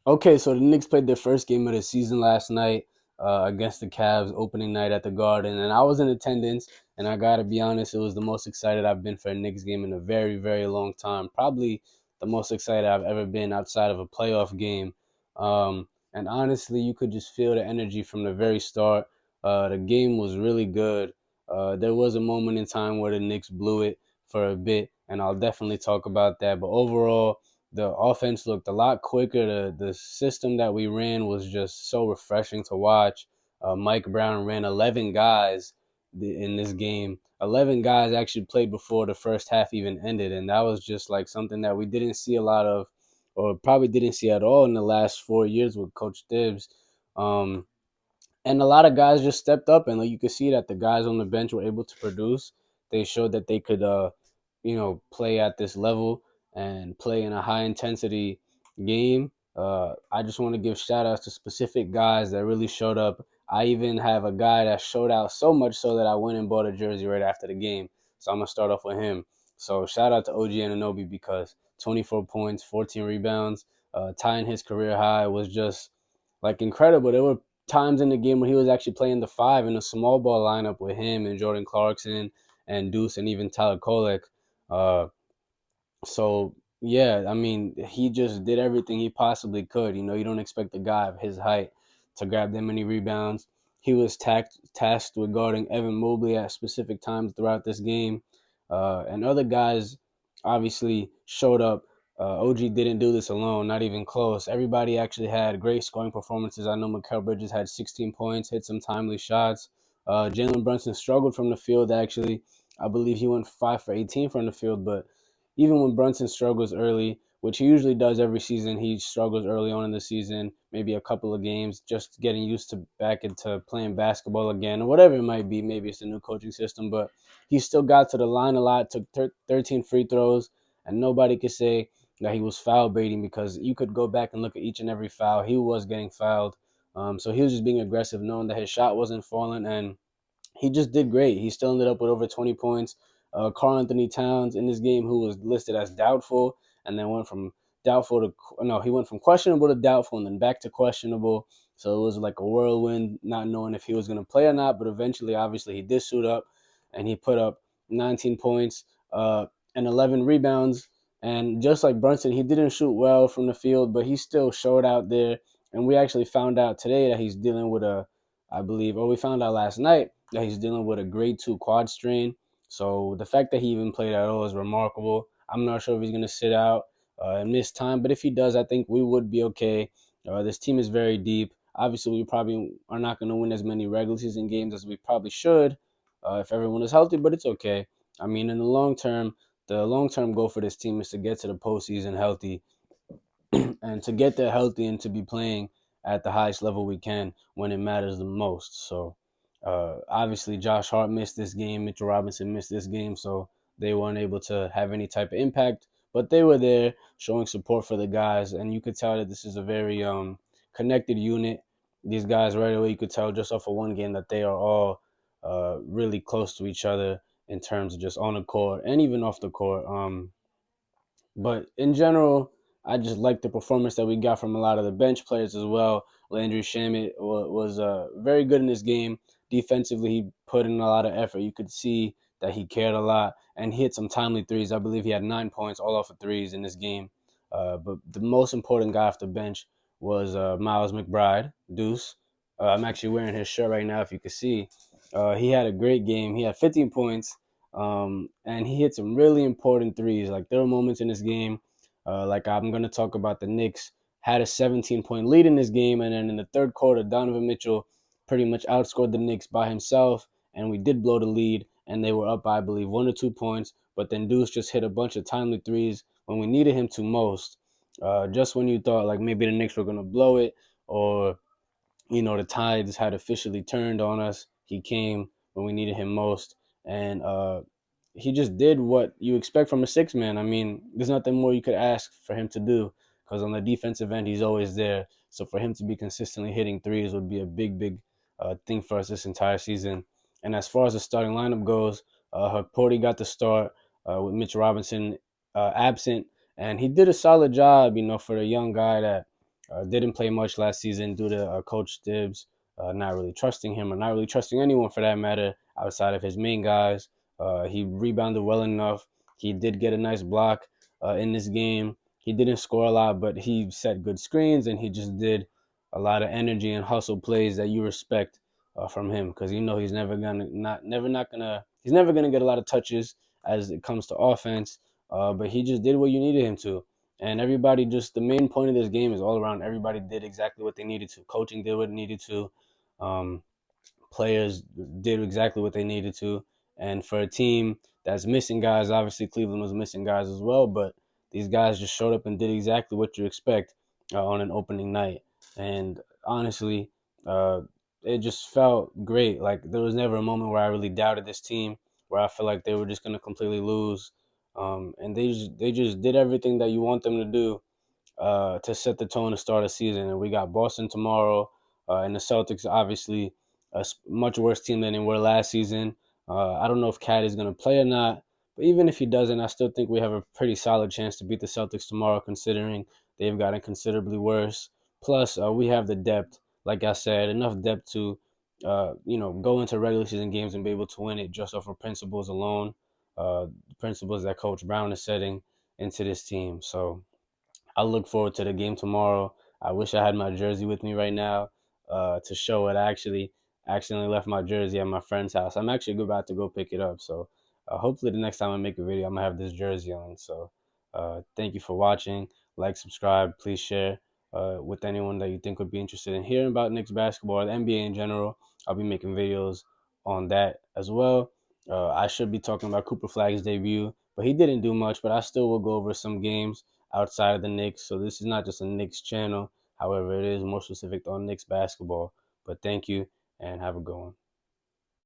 Okay, so the Knicks played their first game of the season last night against the Cavs, opening night at the Garden, and I was in attendance. And I gotta be honest, it was the most excited I've been for a Knicks game in a very, very long time. Probably the most excited I've ever been outside of a playoff game. And honestly, you could just feel the energy from the very start. The game was really good. There was a moment in time where the Knicks blew it for a bit, and I'll definitely talk about that. But overall, the offense looked a lot quicker. The system that we ran was just so refreshing to watch. Mike Brown ran 11 guys in this game. 11 guys actually played before the first half even ended, and that was just like something that we didn't see a lot of, or probably didn't see at all in the last 4 years with Coach Tibbs. Um, and a lot of guys just stepped up, and like you could see that the guys on the bench were able to produce. They showed that they could play at this level and play in a high intensity game. I just want to give shout outs to specific guys that really showed up. I even have a guy that showed out so much so that I went and bought a jersey right after the game. So I'm gonna start off with him. So shout out to OG Anunoby because 24 points, 14 rebounds, tying his career high was just like incredible. There were times in the game where he was actually playing the five in a small ball lineup with him and Jordan Clarkson and Deuce and even Tyler Kolek. Uh, so yeah, I mean, he just did everything he possibly could. You know, you don't expect a guy of his height to grab that many rebounds. He was tasked with guarding Evan Mobley at specific times throughout this game, and other guys obviously showed up. OG didn't do this alone, not even close. Everybody actually had great scoring performances. I know Mikal Bridges had 16 points, hit some timely shots. Jalen Brunson struggled from the field, actually. I believe he went 5 for 18 from the field, but even when Brunson struggles early, which he usually does every season, he struggles early on in the season, maybe a couple of games, just getting used to back into playing basketball again, or whatever it might be. Maybe it's a new coaching system, but he still got to the line a lot, took 13 free throws, and nobody could say that he was foul baiting because you could go back and look at each and every foul. He was getting fouled. So he was just being aggressive, knowing that his shot wasn't falling, and he just did great. He still ended up with over 20 points. Karl Anthony Towns in this game, who was listed as doubtful, and then went from doubtful to no, he went from questionable to doubtful, and then back to questionable. So it was like a whirlwind, not knowing if he was going to play or not. But eventually, obviously, he did suit up, and he put up 19 points and 11 rebounds. And just like Brunson, he didn't shoot well from the field, but he still showed out there. And we actually found out today that he's dealing with I believe, or we found out last night that he's dealing with a grade 2 quad strain. So the fact that he even played at all is remarkable. I'm not sure if he's going to sit out and miss time, but if he does, I think we would be okay. This team is very deep. Obviously, we probably are not going to win as many regular season games as we probably should if everyone is healthy, but it's okay. I mean, in the long term goal for this team is to get to the postseason healthy and to get there healthy and to be playing at the highest level we can when it matters the most. So obviously Josh Hart missed this game, Mitchell Robinson missed this game, so they weren't able to have any type of impact. But they were there showing support for the guys, and you could tell that this is a very connected unit. These guys right away, you could tell just off of one game that they are all really close to each other in terms of just on the court and even off the court. But in general, I just like the performance that we got from a lot of the bench players as well. Landry Shamet was very good in this game. Defensively, he put in a lot of effort. You could see that he cared a lot and he hit some timely threes. I believe he had 9 points all off of threes in this game. But the most important guy off the bench was Miles McBride, Deuce. I'm actually wearing his shirt right now, if you could see. He had a great game. He had 15 points, and he hit some really important threes. Like there were moments in this game, like I'm gonna talk about the Knicks had a 17-point lead in this game, and then in the third quarter, Donovan Mitchell pretty much outscored the Knicks by himself, and we did blow the lead, and they were up by I believe 1 or 2 points. But then Deuce just hit a bunch of timely threes when we needed him to most. Just when you thought like maybe the Knicks were gonna blow it, or the tides had officially turned on us. He came when we needed him most, and he just did what you expect from a six man. I mean, there's nothing more you could ask for him to do because on the defensive end, he's always there. So for him to be consistently hitting threes would be a big, big thing for us this entire season. And as far as the starting lineup goes, Porty got the start with Mitch Robinson absent, and he did a solid job, for a young guy that Didn't play much last season due to Coach Tibbs not really trusting him or not really trusting anyone for that matter outside of his main guys. He rebounded well enough. He did get a nice block in this game. He didn't score a lot, but he set good screens and he just did a lot of energy and hustle plays that you respect from him because you know he's never gonna get a lot of touches as it comes to offense. But he just did what you needed him to. And everybody just the main point of this game is all around everybody did exactly what they needed to. Coaching did what it needed to. Um, Players did exactly what they needed to. And for a team that's missing guys, obviously Cleveland was missing guys as well, but these guys just showed up and did exactly what you expect on an opening night. And honestly, uh, it just felt great. Like there was never a moment where I really doubted this team, where I felt like they were just going to completely lose. And they just did everything that you want them to do to set the tone to start a season. And we got Boston tomorrow, and the Celtics obviously a much worse team than they were last season. I don't know if Cat is going to play or not, but even if he doesn't, I still think we have a pretty solid chance to beat the Celtics tomorrow, considering they've gotten considerably worse. Plus, we have the depth, like I said, enough depth to, go into regular season games and be able to win it just off of principles alone, principles that Coach Brown is setting into this team. So I look forward to the game tomorrow. I wish I had my jersey with me right now to show it. I actually accidentally left my jersey at my friend's house. I'm actually about to go pick it up. So hopefully the next time I make a video, I'm gonna have this jersey on. So thank you for watching. Like, subscribe, please share with anyone that you think would be interested in hearing about Knicks basketball or the NBA in general. I'll be making videos on that as well. I should be talking about Cooper Flag's debut, but he didn't do much. But I still will go over some games outside of the Knicks. So this is not just a Knicks channel. However, it is more specific on Knicks basketball. But thank you and have a good one.